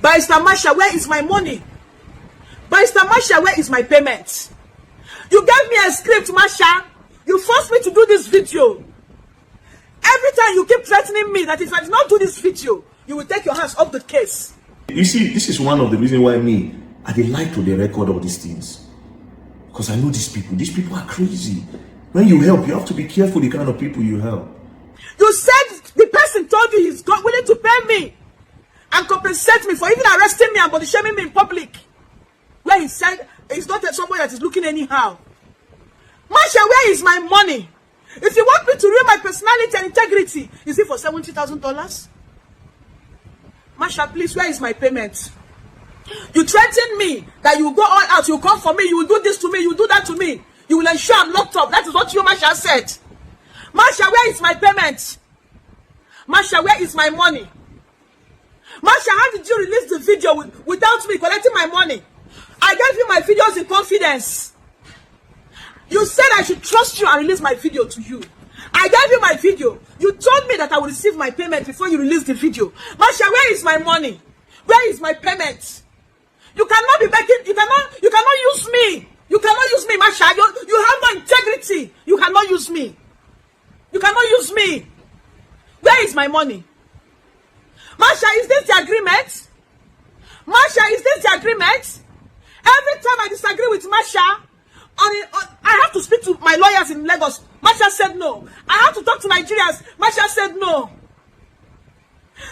Barrister Masha, where is my money? Barrister Masha, where is my payment? You gave me a script, Masha. You forced me to do this video. Every time you keep threatening me that if I do not do this video, you will take your hands off the case. You see, this is one of the reasons why I didn't like to record all these things. Because I know these people. These people are crazy. When you help, you have to be careful the kind of people you help. You said the person told you he's not willing to pay me and compensate me for even arresting me and body shaming me in public. Where he said he's not someone that is looking anyhow. Masha, where is my money? If you want me to ruin my personality and integrity, is it for $70,000? Masha, please, where is my payment? You threaten me that you will go all out, you will come for me, you will do this to me, you will do that to me. You will ensure I'm locked up. That is what you, Masha, said. Masha, where is my payment? Masha, where is my money? Masha, how did you release the video without me collecting my money? I gave you my videos in confidence. You said I should trust you and release my video to you. I gave you my video. You told me that I will receive my payment before you release the video. Masha, where is my money? Where is my payment? You cannot be making, you cannot use me. You cannot use me, Masha. You have no integrity. You cannot use me. You cannot use me. Where is my money? Masha, is this the agreement? Masha, is this the agreement? Every time I disagree with Masha, I have to speak to my lawyers in Lagos. Masha said no. I have to talk to Nigerians. Masha said no.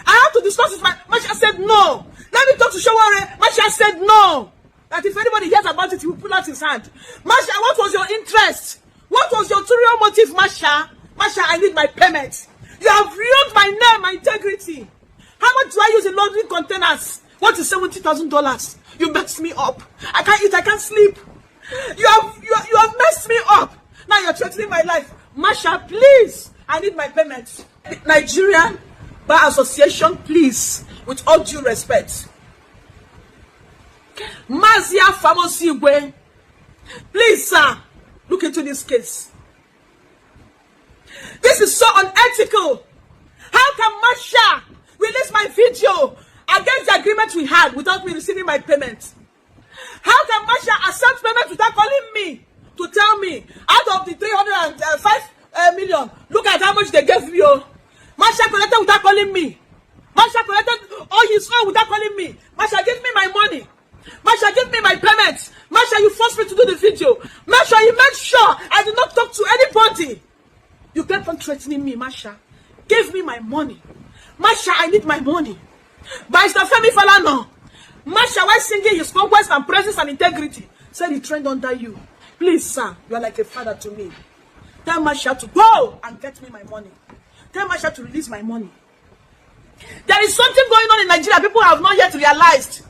I have to discuss with Masha said no. Let me talk to Shaware. Masha said no. That if anybody hears about it, he will pull out his hand. Masha, what was your interest? What was your ulterior motive, Masha? Masha, I need my payment. You have ruined my name, my integrity. How much do I use in laundry containers? What is $70,000? You messed me up. I can't eat, I can't sleep. You have messed me up. Now you're threatening my life. Masha, please, I need my payment. Nigerian Bar Association, please, with all due respect. Mazia Famosigwe, please, sir, look into this case. This is so unethical. How can Masha release my video against the agreement we had without me receiving my payment? How can Masha accept payment without calling me to tell me out of the 305 million, look at how much they gave me? Masha collected without calling me. Masha collected all his own without calling me. Masha gave me my money. Masha gave me my payment. Masha, you forced me to do the video. Masha, you made sure I did not talk to anybody. You kept on threatening me, Masha. Give me my money. Masha, I need my money. Barrister Femi Falana, Masha, while singing his conquest and presence and integrity, said he trained under you. Please, sir, you are like a father to me. Tell Masha to go and get me my money. Tell Masha to release my money. There is something going on in Nigeria people have not yet realized.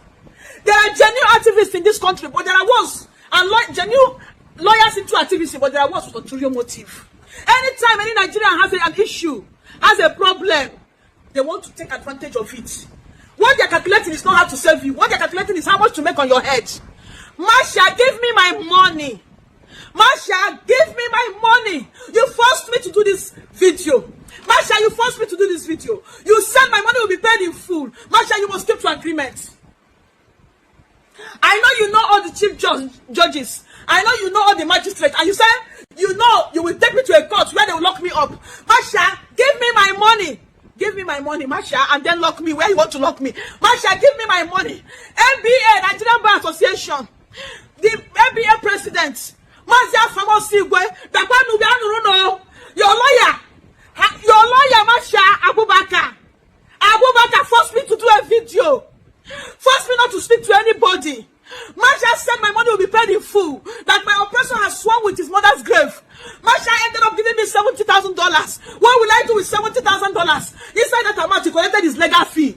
There are genuine activists in this country, but there are ones, and genuine lawyers into activism, but there are ones with ulterior motive. Anytime any Nigerian has an issue, has a problem, they want to take advantage of it. What they're calculating is not how to save you. What they're calculating is how much to make on your head. Masha, give me my money. Masha, give me my money. You forced me to do this video. Masha, you forced me to do this video. You said my money will be paid in full. Masha, you must keep to agreement. I know you know all the chief judges. I know you know all the magistrates. And you said, you know, you will take me to a court where they will lock me up. Masha, give me my money. Give me my money, Masha, and then lock me where you want to lock me. Masha, give me my money. NBA, Nigerian Bar Association, the NBA president, Mazia Famosigwe, your lawyer, Masha, Abubakar. Abubakar forced me to do a video. Forced me not to speak to anybody. Masha said my money will be paid in full. That my oppressor has sworn with his mother's grave. Masha ended up giving me $70,000. What will I do with $70,000? Inside that amount, he collected his legal fee.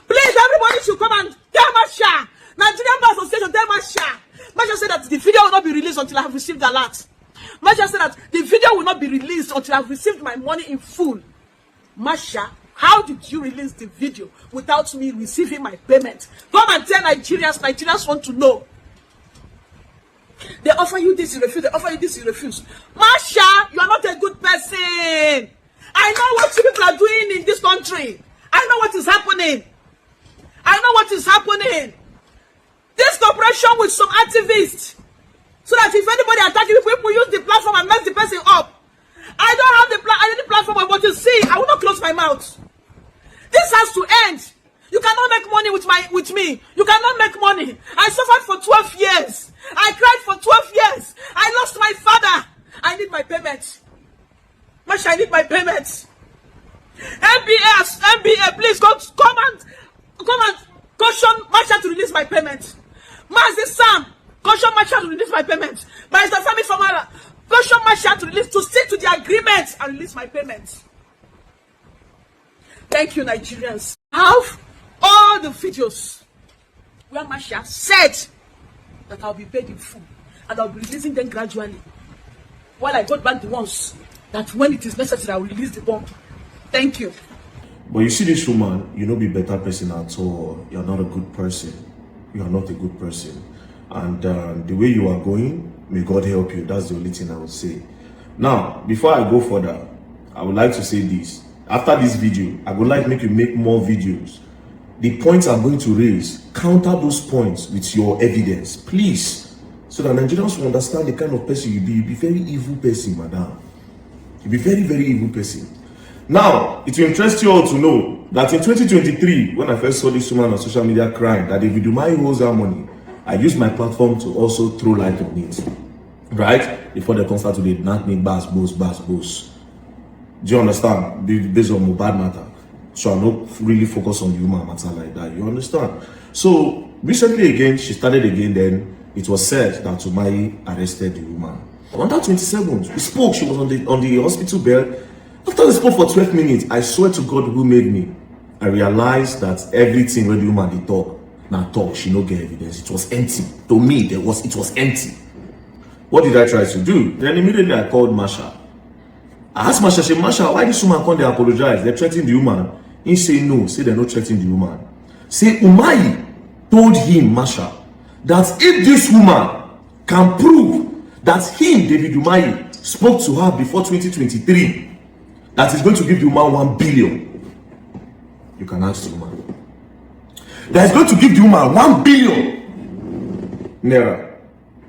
Please, everybody should come and tell Masha. Nigerian Bar Association, tell Masha. Masha said that the video will not be released until I have received the alert. Masha said that the video will not be released until I have received my money in full. Masha, how did you release the video without me receiving my payment? Come and tell Nigerians. Nigerians want to know. They offer you this, you refuse. They offer you this, you refuse. Masha, you are not a good person. I know what you people are doing in this country. I know what is happening. I know what is happening. This cooperation with some activists, so that if anybody attacks you, people use the platform and mess the person up. I don't have the platform, but you see, I will not close my mouth. This has to end. You cannot make money with me. You cannot make money. I suffered for 12 years. I cried for 12 years. I lost my father. I need my payment. Masha, I need my payment. NBA, please come and caution Masha to release my payment. Mazi Sam, caution Masha to release my payment. Barrister Femi Famara, caution Masha to stick to the agreement and release my payment. Thank you, Nigerians. I have all the videos where Masha said that I'll be paid in full and I'll be releasing them gradually, while I got back the ones that when it is necessary I will release the bomb. Thank you. But you see this woman, you know, be better person at all. You're not a good person. You are not a good person. And the way you are going, may God help you. That's the only thing I would say. Now, before I go further, I would like to say this. After this video, I would like to make you make more videos. The points I'm going to raise, counter those points with your evidence, please. So that Nigerians will understand the kind of person you be. You be very evil person, madam. You be very, very evil person. Now, it will interest you all to know that in 2023, when I first saw this woman on social media crying that David Umahi owes her money, I used my platform to also throw light on it. Right? Before they come start to knock me bass. Do you understand? Based on my bad matter. So I'm not really focused on the human matter like that. You understand? So recently again, she started again. Then it was said that Umahi arrested the woman. On that 27th, we spoke. She was on the hospital bed. After we spoke for 12 minutes, I swear to God who made me, I realized that everything where the woman did talk, she no get evidence. It was empty. To me, it was empty. What did I try to do? Then immediately I called Masha. I asked Masha, say, Masha, why this woman come they apologize? They threatening the woman. He say no, say they're not threatening the woman. Say Umahi told him, Masha, that if this woman can prove that him, David Umahi, spoke to her before 2023, that is going to give the woman 1 billion. You can ask the woman. That is going to give the woman 1 billion naira.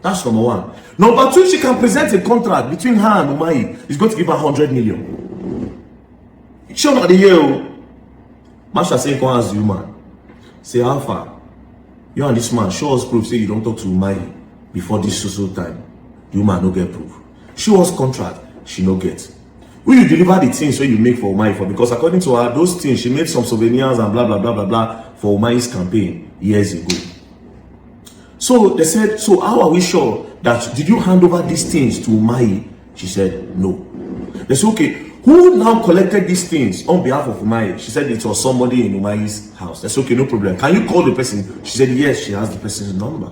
That's number one. Number two, she can present a contract between her and Umahi. It's going to give her 100 million. Show not the year. Masha say, come ask the woman. Say, how far? You and this man, show us proof. Say you don't talk to Umahi before this social time. The woman no get proof. Show us contract. She no get. Will you deliver the things when you make for Umahi for? Because according to her, those things, she made some souvenirs and blah, blah, blah, blah, blah for Umahi's campaign years ago. So they said, so how are we sure that, did you hand over these things to Umahi? She said, no. They said, okay, who now collected these things on behalf of Umahi? She said it was somebody in Umahi's house. They said, okay, no problem. Can you call the person? She said, yes, she has the person's number.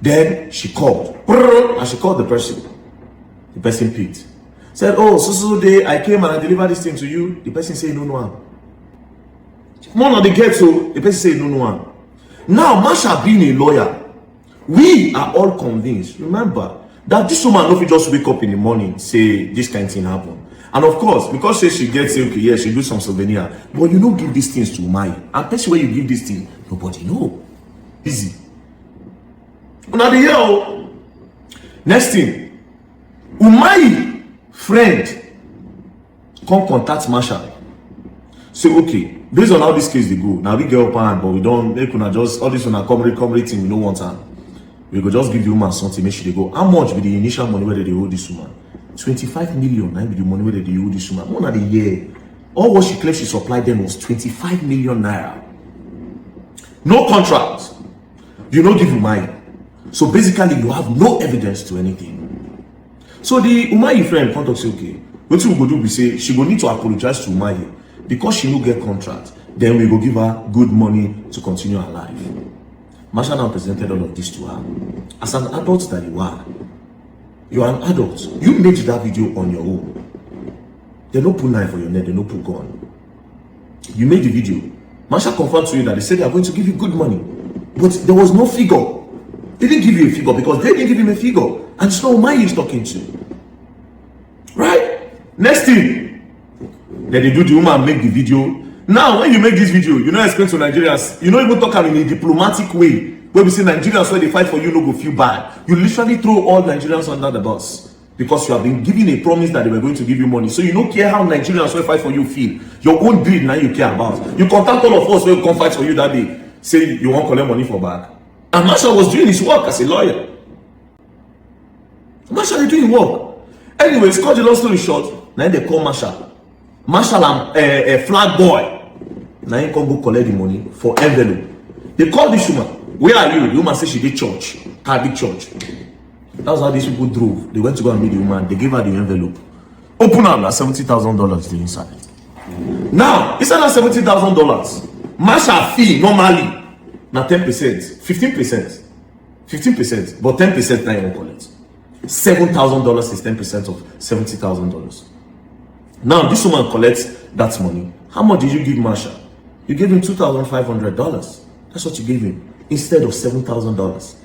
Then she called. And she called the person. The person picked. Said, oh, so day I came and I delivered this thing to you. The person said, no. One of the gets so the person said, no. Now, Masha being a lawyer, we are all convinced, remember, that this woman no fit just wake up in the morning, say this kind of thing happen. And of course, because say she gets, say, okay, yeah, she do some souvenir, but you don't give these things to Umahi. And person where you give this thing, nobody know. Easy. Now the year, next thing, Umahi friend come contact Masha. Say, okay, based on how this case they go, now we get up hand, but we don't make una just all this on a come thing, we don't want her. We go just give the woman something, make sure they go. How much be the initial money where they owe this woman? 25 million. Now be the money where they owe this woman. One of the year, all what she claimed she supplied them was 25 million naira. No contract. You don't give Umahi. So basically, you have no evidence to anything. So the Umahi friend contact say, okay, what we go do? We say she go need to apologize to Umahi because she no get contract. Then we go give her good money to continue her life. Masha now presented all of this to her. As an adult that you are an adult. You made that video on your own. They no put knife for your neck. They no put gun. You made the video. Masha confirmed to you that they said they are going to give you good money, but there was no figure. They didn't give you a figure because they didn't give him a figure. And it's not Umahi he's talking to. Right? Next thing. Then they do the woman make the video. Now, when you make this video, you know explain to Nigerians, you don't even talk in a diplomatic way. When we say Nigerians, when they fight for you, no go feel bad. You literally throw all Nigerians under the bus because you have been given a promise that they were going to give you money. So you don't care how Nigerians will fight for you feel. Your own greed now you care about. You contact all of us when we come fight for you that day, say you won't collect money for back. And Marshall was doing his work as a lawyer. Marshall is doing work. Anyways, cut the long story short, now they call Marshall. Marshall and a flag boy. Now he can go collect the money for envelope. They call this woman. Where are you? The woman said she did church. Catholic church. That's how these people drove. They went to go and meet the woman. They gave her the envelope. Open up that $70,000 the inside. Now, inside that $70,000, Marshall fee normally now 10%, 15%. 15%, but 10% now you won't collect. $7,000 is 10% of $70,000. Now this woman collects that money. How much did you give Marshall? You gave him $2,500. That's what you gave him instead of $7,000.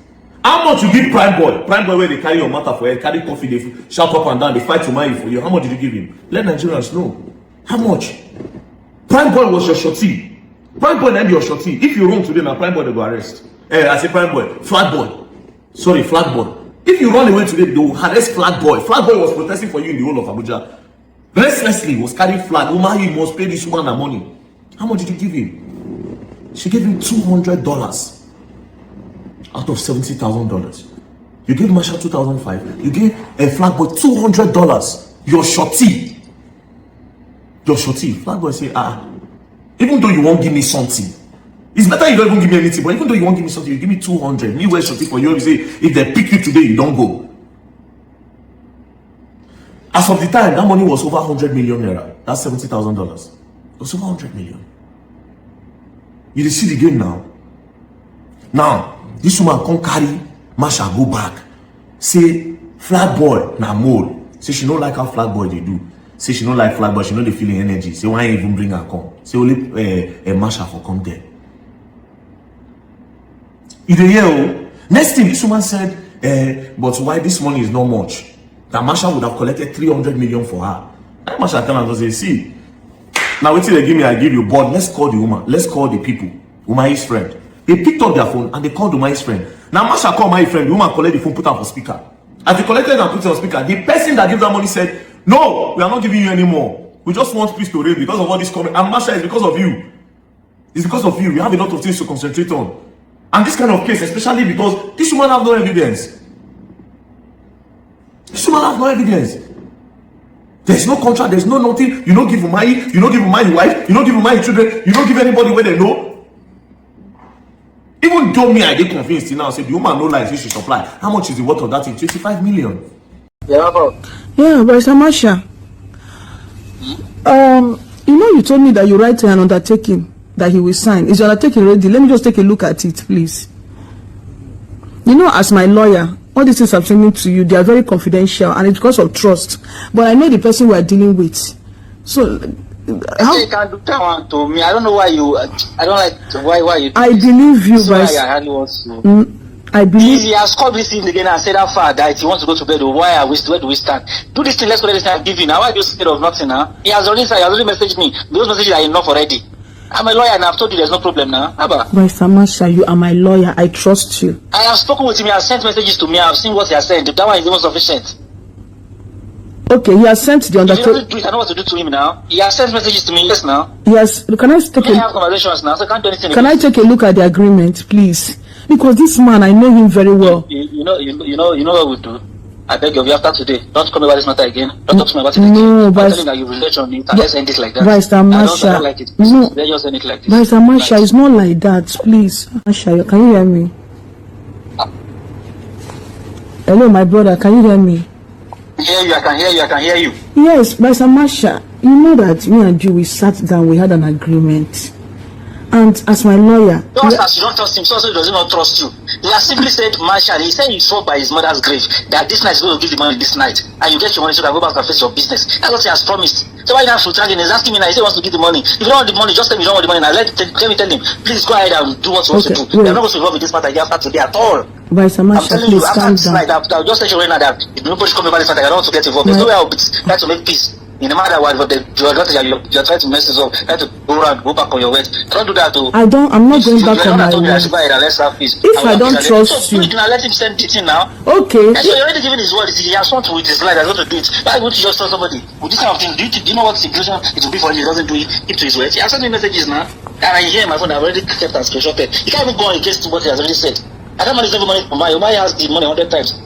How much you give Prime Boy? Prime Boy where they carry your matter for you, carry coffee, they shout up and down, they fight to marry for you. How much did you give him? Let Nigerians know. How much? Prime Boy was your shorty. Prime Boy named your shorty. If you run today now, Prime Boy they go arrest. I say Prime Boy, Flag Boy. Sorry, Flag Boy. If you run away today, they will arrest Flag Boy. Flag Boy was protesting for you in the whole of Abuja. Restlessly was carrying flag. Umahi must pay this woman her money. How much did you give him? She gave him $200 out of $70,000. You gave Marshall $2,500. You gave a Flag Boy $200. Your shorty. Your shorty. Flag Boy say, even though you won't give me something, it's better you don't even give me anything. But even though you won't give me something, you give me $200. Me wear shorty for you. You say, if they pick you today, you don't go. As of the time, that money was over 100 million naira. That's $70,000. It was over 100 million. You see the game now. Now, this woman can't carry Marshall go back. Say, Flag Boy, na mole. Say she don't like how Flag Boy they do. Say she don't like Flag Boy, she know they feeling energy. Say, why even bring her come? Say, only Marshall for come there. You dey hear? Next thing, this woman said, but why this money is not much? That Marshall would have collected 300 million for her. And Marshall tell her, say, see, now wait till they give me, I give you, but let's call the woman, let's call the people, Umahi's friend. They picked up their phone and they called Umahi's friend. Now Marshall called my friend, the woman collected the phone, put her for speaker. As they collected and put it on speaker, the person that gave that money said, no, we are not giving you anymore. We just want peace to reign because of all this coming. And Marshall, it's because of you. It's because of you. We have a lot of things to concentrate on. And this kind of case, especially because this woman has no evidence. This woman has no evidence. There's no contract, there's no nothing. You don't give Umahi, you don't give Umahi wife, you don't give Umahi children, you don't give anybody where they know. Even though me, I get convinced now, say the woman no lies, she should supply. How much is the worth of that thing? 25 million. Yeah, but Samasha, you know, you told me that you write an undertaking that he will sign. Is your undertaking ready? Let me just take a look at it, please. You know, as my lawyer, all these things I'm sending to you, they are very confidential and it's because of trust. But I know the person we are dealing with. So, how you can do that one to me? I don't know why you. I don't like why you. I believe you, but I believe he has called this evening again and said how far that he wants to go to bed. Why are we? Where do we stand? Do this thing. Let's go. This thing. Give you now. Why are you scared of nothing now? He has already messaged me. Those messages are enough already. I'm a lawyer and I've told you there's no problem now. But Samasha, you are my lawyer. I trust you. I have spoken with him. He has sent messages to me. I have seen what he has sent. That one is even sufficient. Okay, he has sent the undertaking. I know what to do to him now. He has sent messages to me. Yes, now. Yes. Can I take have conversations now? So I can't do anything. Can I take a look at the agreement, please? Because this man, I know him very well. You know what we do. I beg of you, after today, don't come about this matter again. Don't talk to me about it again. No, but I'm telling you that you relate on it. Let's end it like that. Barrister Masha, I don't like it. no. Let's just end it like this. Barrister Masha, it's not like that, please. Masha, can you hear me? Hello, my brother, can you hear me? I can hear you. Yes, Barrister Masha, you know that me and you, we sat down, we had an agreement. And as my lawyer, just as you don't trust him, so also he does not trust you. He has simply said, Marshall, he said he swore by his mother's grave that this night is going to give the money this night, and you get your money so that go back and face your business. That's what he has promised. So why you have to tell him? He's asking me now. He said he wants to give the money. If you don't want the money, just tell me you don't want the money. Now let me tell him, please go ahead and do what you want to do. You're not going to involve in this matter after today at all. I'm telling you, after this night, I'll just let you right now that if nobody come about this matter, I don't want to get involved. There's no way I'll try to make peace. In the matter what, you're trying to mess this up, trying to go back on your words. Don't do that. I'm not going back on my words. If I don't trust you, let him send it in now. Okay. So you're already giving his word. He has sworn with his life. He's going to do it. Why would you just tell somebody with this kind of thing? Do you know what situation it will be for him? He doesn't do it. Keep to his word. He has sent me messages now, and I hear my phone. I've already kept and screenshotted. You can't even go on against what he has already said. I don't manage every money from Umahi. Umahi has the money 100 times.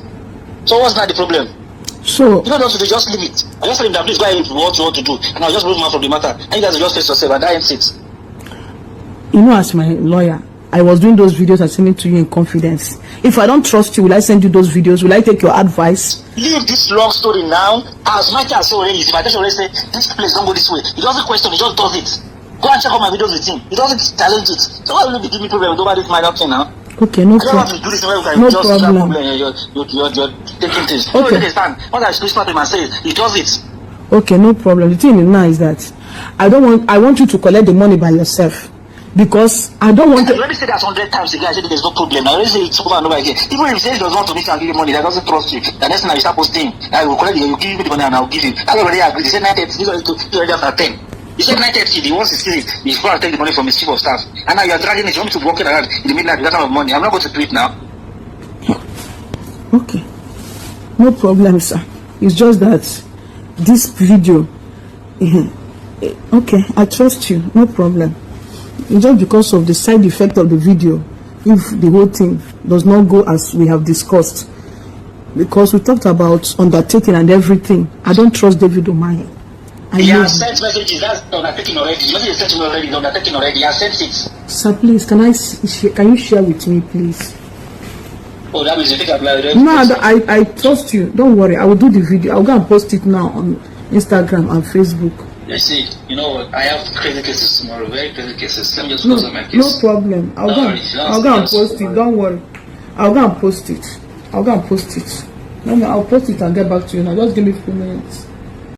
So what's not the problem? So you don't know to do, just leave it. I just tell him that please go ahead with what you want to do, and I'll just move on from the matter. And you guys will just face yourself, and that ends it. You know, as my lawyer, I was doing those videos and sending to you in confidence. If I don't trust you, will I send you those videos? Will I take your advice? Leave this long story now. As much as already, if I just already say this place don't go this way, he doesn't question, he just does it. Go and check out my videos with him. He doesn't challenge it. So why will you give me problem over this minor thing now? Okay, no problem. No problem. You're taking things. Okay. Understand? What I speak to him and say, he does it. Okay, no problem. The thing now is that I want you to collect the money by yourself. Because I don't want to. Let me say that 100 times again. I said there's no problem. I already say it's over and over again. Even if he says he doesn't want to meet you and give you money, that doesn't trust you. The next thing you start posting, I will collect you give me the money and I'll give you. I already agreed. He said 9:30. He's already after 10. He said 9:30. He wants to steal it. He's going to take the money from his chief of staff. And now you're dragging it. You want me to walk it around in the midnight with that kind of money. I'm not going to do it now. Okay. No problem, sir. It's just that this video. Okay, I trust you. No problem. Just because of the side effect of the video, if the whole thing does not go as we have discussed, because we talked about undertaking and everything, I don't trust David Umahi. He has sent messages. That's undertaking already. The message is sent to me already. It's undertaking already. He has sent it. Sir, please, can you share with me, please? Oh, that means you think I trust you. Don't worry. I will do the video. I'll go and post it now on Instagram and Facebook. You see, you know what? I have crazy cases tomorrow, very crazy cases. Let me just close on my case. No problem. I'll go and post it. Don't worry. I'll go and post it. I'll post it and get back to you now. Just give me a few minutes.